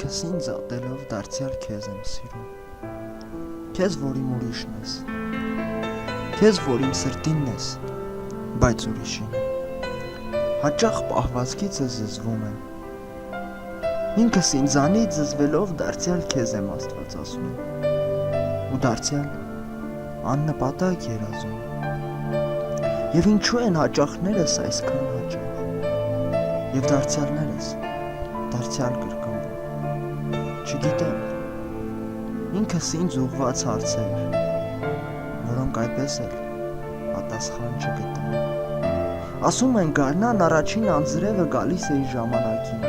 ինքս ինձ ատելով դարձյալ քեզ եմ սիրում, քեզ որ իմ ուրիշն ես, քեզ որ իմ սրտինն ես, բայց ուրիշին, հաճախ պահվածքիցս զզվում եմ, ինքս ինձանից զզվելով դարձյալ քեզ եմ Աստված ասում, ու դարձյալ աննպատակ երազում, և ինչու են հաճախներս այսքան հաճախ, և դարձյալներս դարձյալ կրկնվում, չգիտեմ, ինքս ինձ ուղղված հարցեր, որոնք այդպես էլ պատասխան չգտան, ասում են գարնան առաջին անձրևը գալիս է իր ժամանակին,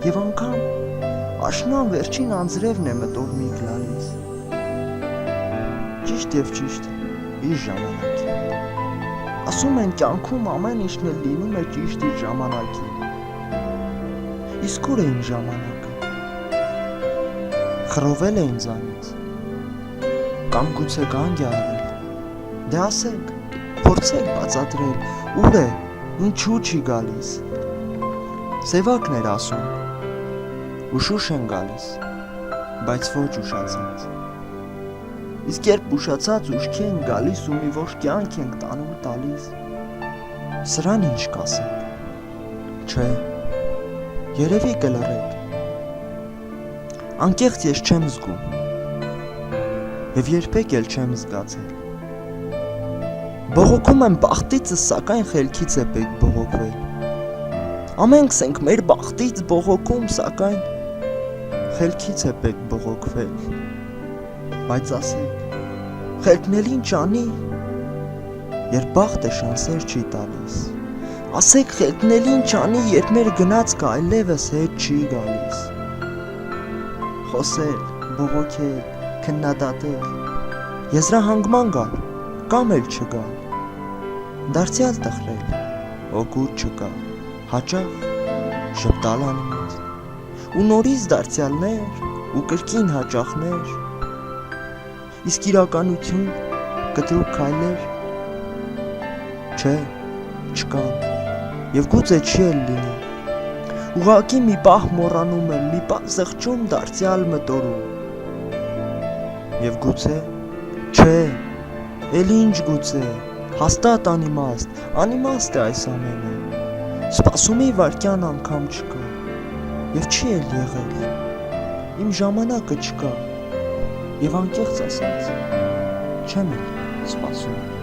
և անգամ աշնան վերջին անձրևն է մտորմի գլալիս, ճիշտ և ճիշտ իր ժամանակին, ասում են կյանքում ամեն ինչն էլ լինում է ճիշտ իր ժամանակին, իսկ ուր է իմ ժամանակը, խռովել է ինձանից, կամ գուցե կանգ է առել, դե ասեք, փորձեք բացատրել, ուր է, ինչու չի գալիս, սևակն էր ասում, ուշուշ են գալիս, բայց ոչ ուշացած, իսկ երբ ուշացած ուշքի են գալիս ու մի ոչ կյանք ենք տանում տալիս, սրան ինչ կասենք, չէ, երևի կլռեք, անկեղծ ես չեմ զգում, և երբեք էլ չեմ զգացել, բողոքում եմ բախտիցս, սակայն խելքից է պետք բողոքվել, ամենքս ենք մեր բախտից բողոքում, սակայն խելքից է պետք բողոքվել, բայց ասեք, խելքն էլ ինչ անի, երբ բախտը շանսեր չի տալիս, ասեք խելքն էլ ինչ անի, երբ մեր գնացքը այլևս հետ չի գալիս, խոսել, բողոքել, քննադատել, եզրահանգման գալ, կամ էլ չգալ, դարձյալ տխրել, օգուտ չկա, հաճախ ժպտալ անիմաց, ու նորից դարձյալներ ու կրկին հաճախներ, իսկ իրականություն, կտրուկ քայլեր, չէ, չկան, և գուցե չի էլ լինի, ուղղակի մի պահ մոռանում եմ, մի պահ զղջում դարձյալ մտորում, և գուցե, չէ, էլ ինչ գուցե, հաստատ անիմաստ է այս ամենը, սպասումի վայրկյան անգամ չկա, և չի էլ եղել, իմ ժամանակը չկա, և անկեղծ ասած, չեմ էլ սպասում։